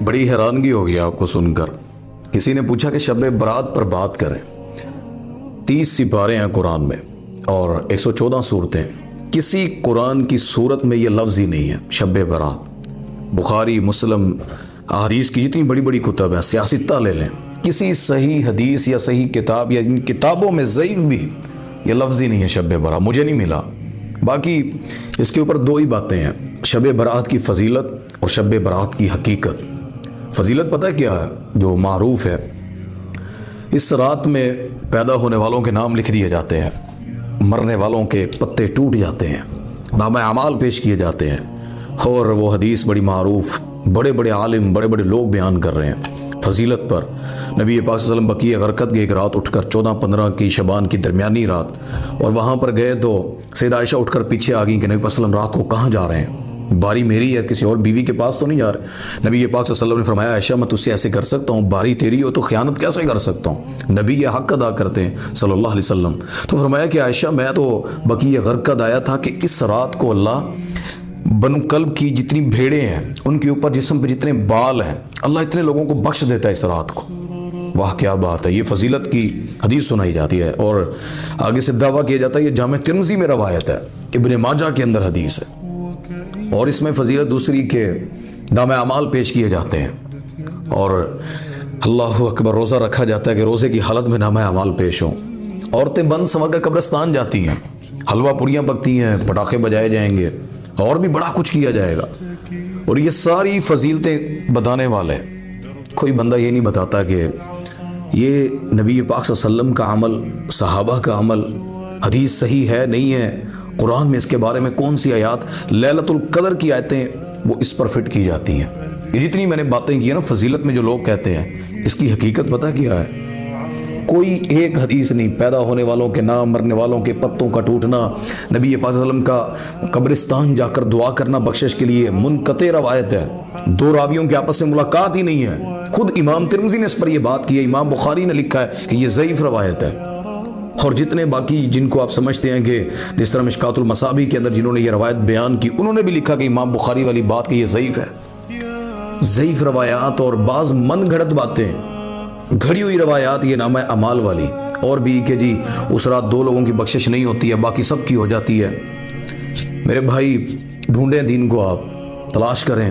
بڑی حیرانگی ہوگی آپ کو سن کر. کسی نے پوچھا کہ شب برات پر بات کریں. 30 سپارے ہیں قرآن میں اور 114 صورتیں. کسی قرآن کی صورت میں یہ لفظ ہی نہیں ہے شب برات. بخاری، مسلم، احادیث کی جتنی بڑی بڑی کتب ہیں، سیاستہ لے لیں، کسی صحیح حدیث یا صحیح کتاب یا ان کتابوں میں ضعیف بھی یہ لفظ ہی نہیں ہے شب برات، مجھے نہیں ملا. باقی اس کے اوپر دو ہی باتیں ہیں، شب برات کی فضیلت اور شب برات کی حقیقت. فضیلت پتہ کیا ہے جو معروف ہے؟ اس رات میں پیدا ہونے والوں کے نام لکھ دیے جاتے ہیں، مرنے والوں کے پتے ٹوٹ جاتے ہیں، نامہ اعمال پیش کیے جاتے ہیں. اور وہ حدیث بڑی معروف، بڑے بڑے عالم، بڑے بڑے لوگ بیان کر رہے ہیں فضیلت پر. نبی پاک صلی اللہ علیہ وسلم بقیع غرقد گئے ایک رات اٹھ کر 14-15 کی شعبان کی درمیانی رات، اور وہاں پر گئے تو سیدہ عائشہ اٹھ کر پیچھے آ گئیں کہ نبی پاک صلی اللہ علیہ وسلم رات کو کہاں جا رہے ہیں؟ باری میری ہے، کسی اور بیوی کے پاس تو نہیں جا رہے. نبی پاک صلی اللہ علیہ وسلم نے فرمایا عائشہ میں تجھ سے ایسے کر سکتا ہوں؟ باری تیری ہو تو خیانت کیسے کر سکتا ہوں؟ نبی یہ حق ادا کرتے ہیں صلی اللہ علیہ وسلم. تو فرمایا کہ عائشہ میں تو بقیع غرقد آیا تھا کہ اس رات کو اللہ بنو کلب کی جتنی بھیڑیں ہیں ان کے اوپر جسم پہ جتنے بال ہیں اللہ اتنے لوگوں کو بخش دیتا ہے اس رات کو. واہ کیا بات ہے. یہ فضیلت کی حدیث سنائی جاتی ہے اور آگے سے دعویٰ کیا جاتا ہے. یہ جامع ترمذی میں روایت ہے، ابن ماجہ کے اندر حدیث ہے. اور اس میں فضیلت دوسری کے نامہ اعمال پیش کیے جاتے ہیں اور اللہ اکبر روزہ رکھا جاتا ہے کہ روزے کی حالت میں نامہ اعمال پیش ہوں. عورتیں بند سنور کر قبرستان جاتی ہیں، حلوہ پوڑیاں پکتی ہیں، پٹاخے بجائے جائیں گے اور بھی بڑا کچھ کیا جائے گا. اور یہ ساری فضیلتیں بتانے والے کوئی بندہ یہ نہیں بتاتا کہ یہ نبی پاک صلی اللہ علیہ وسلم کا عمل، صحابہ کا عمل، حدیث صحیح ہے نہیں ہے، قرآن میں اس کے بارے میں کون سی آیات، لیلۃ القدر کی آیتیں وہ اس پر فٹ کی جاتی ہیں. یہ جتنی میں نے باتیں کی ہیں نا فضیلت میں جو لوگ کہتے ہیں، اس کی حقیقت پتہ کیا ہے؟ کوئی ایک حدیث نہیں. پیدا ہونے والوں کے نام، مرنے والوں کے پتوں کا ٹوٹنا، نبی پاک صلی اللہ علیہ وسلم کا قبرستان جا کر دعا کرنا بخشش کے لیے منقطع روایت ہے. دو راویوں کے آپس میں ملاقات ہی نہیں ہے. خود امام ترمذی نے اس پر یہ بات کی ہے، امام بخاری نے لکھا ہے کہ یہ ضعیف روایت ہے. اور جتنے باقی جن کو آپ سمجھتے ہیں کہ جس طرح مشکات المصابیح کے اندر جنہوں نے یہ روایت بیان کی انہوں نے بھی لکھا کہ امام بخاری والی بات کہ یہ ضعیف ہے. ضعیف روایات اور بعض من گھڑت باتیں، گھڑی ہوئی روایات، یہ نامہ اعمال والی، اور بھی کہ جی اس رات 2 لوگوں کی بخشش نہیں ہوتی ہے باقی سب کی ہو جاتی ہے. میرے بھائی ڈھونڈیں دین کو، آپ تلاش کریں.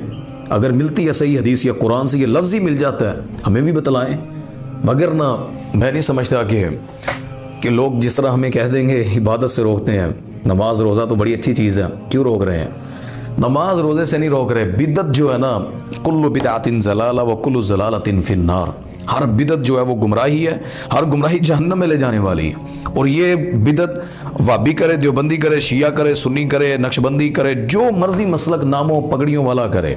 اگر ملتی ہے صحیح حدیث یا قرآن سے یہ لفظ ہی مل جاتا ہے ہمیں بھی بتلائیں. مگر نہ میں نہیں سمجھتا کہ لوگ جس طرح ہمیں کہہ دیں گے عبادت سے روکتے ہیں. نماز روزہ تو بڑی اچھی چیز ہے، کیوں روک رہے ہیں؟ نماز روزے سے نہیں روک رہے. بدعت جو ہے نا، کل بدعت ضلالہ و کل ضلالۃ فی النار، ہر بدعت جو ہے وہ گمراہی ہے، ہر گمراہی جہنم میں لے جانے والی ہے. اور یہ بدعت وابی کرے، دیوبندی کرے، شیعہ کرے، سنی کرے، نقشبندی کرے، جو مرضی مسلک ناموں پگڑیوں والا کرے،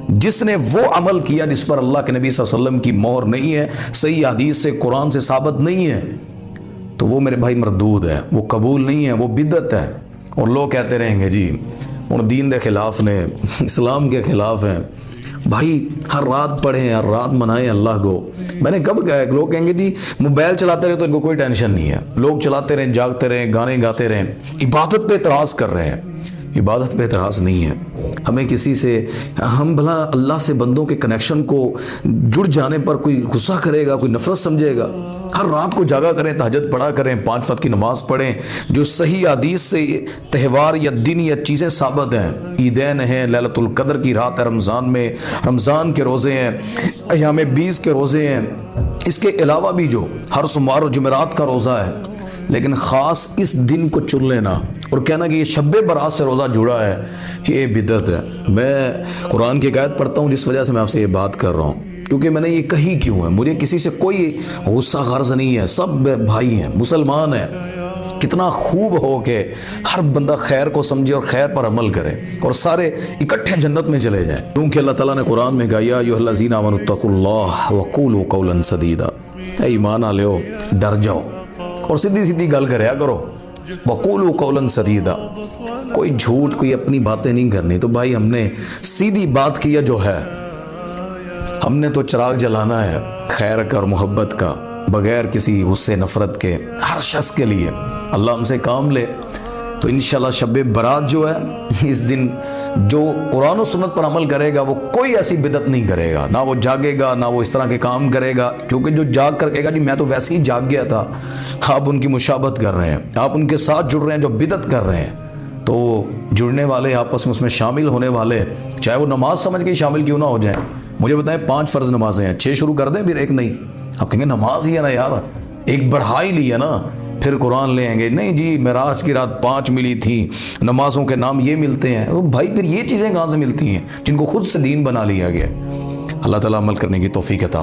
جس نے وہ عمل کیا جس پر اللہ کے نبی صلی اللہ علیہ وسلم کی مہر نہیں ہے، صحیح حدیث سے قرآن سے ثابت نہیں ہے، تو وہ میرے بھائی مردود ہے، وہ قبول نہیں ہے، وہ بدعت ہے. اور لوگ کہتے رہیں گے جی ان دین دے خلاف نے، اسلام کے خلاف ہیں. بھائی ہر رات پڑھیں، ہر رات منائیں اللہ کو. میں نے کب کہا ہے لوگ کہیں گے جی موبائل چلاتے رہے تو ان کو کوئی ٹینشن نہیں ہے، لوگ چلاتے رہیں، جاگتے رہیں، گانے گاتے رہیں، عبادت پہ اعتراض کر رہے ہیں. عبادت پہ اعتراض نہیں ہے. ہمیں کسی سے، ہم بھلا اللہ سے بندوں کے کنیکشن کو جڑ جانے پر کوئی غصہ کرے گا، کوئی نفرت سمجھے گا؟ ہر رات کو جاگا کریں، تہجد پڑھا کریں، 5 وقت کی نماز پڑھیں. جو صحیح حدیث سے تہوار یا دن یا چیزیں ثابت ہیں، عیدین ہیں، لیلۃ القدر کی رات ہے رمضان میں، رمضان کے روزے ہیں، ایام 20 کے روزے ہیں، اس کے علاوہ بھی جو ہر سوموار و جمعرات کا روزہ ہے. لیکن خاص اس دن کو چن لینا اور کہنا کہ یہ شب برات سے روزہ جڑا ہے، یہ بدعت ہے. میں قرآن کی آیت پڑھتا ہوں جس وجہ سے میں آپ سے یہ بات کر رہا ہوں، کیونکہ میں نے یہ کہی کیوں ہے. مجھے کسی سے کوئی غصہ غرض نہیں ہے، سب بھائی ہیں، مسلمان ہیں. کتنا خوب ہو کہ ہر بندہ خیر کو سمجھے اور خیر پر عمل کرے اور سارے اکٹھے جنت میں چلے جائیں. کیونکہ اللہ تعالیٰ نے قرآن میں کہا یا ایھا الذین آمنوا اتقوا اللہ وقولوا قولا سدیدا، اے ایمان والو ڈر جاؤ اور سیدھی سیدھی گل کریا کرو. وقولوا قولا سدیدا، کوئی جھوٹ، کوئی اپنی باتیں نہیں کرنی. تو بھائی ہم نے سیدھی بات کیا جو ہے، ہم نے تو چراغ جلانا ہے خیر کا اور محبت کا، بغیر کسی غصے نفرت کے، ہر شخص کے لیے. اللہ ہم سے کام لے تو انشاءاللہ شب برات جو ہے اس دن جو قرآن و سنت پر عمل کرے گا وہ کوئی ایسی بدعت نہیں کرے گا، نہ وہ جاگے گا، نہ وہ اس طرح کے کام کرے گا، کیونکہ جو جاگ کر کہے گا جی میں تو ویسے ہی جاگ گیا تھا، آپ ان کی مشابہت کر رہے ہیں، آپ ان کے ساتھ جڑ رہے ہیں جو بدعت کر رہے ہیں۔ تو جڑنے والے، آپس میں اس میں شامل ہونے والے، چاہے وہ نماز سمجھ کے شامل کیوں نہ ہو جائیں، مجھے بتائیں 5 فرض نمازیں ہیں، 6 شروع کر دیں پھر 1 نہیں، آپ کہیں گے نماز ہی ہے نا یار، ایک بڑھا ہی لی ہے نا، پھر قرآن لے آئیں گے نہیں جی معراج کی رات 5 ملی تھی، نمازوں کے نام یہ ملتے ہیں، بھائی پھر یہ چیزیں کہاں سے ملتی ہیں جن کو خود سے دین بنا لیا گیا۔ اللہ تعالیٰ عمل کرنے کی توفیق عطا فرمائے۔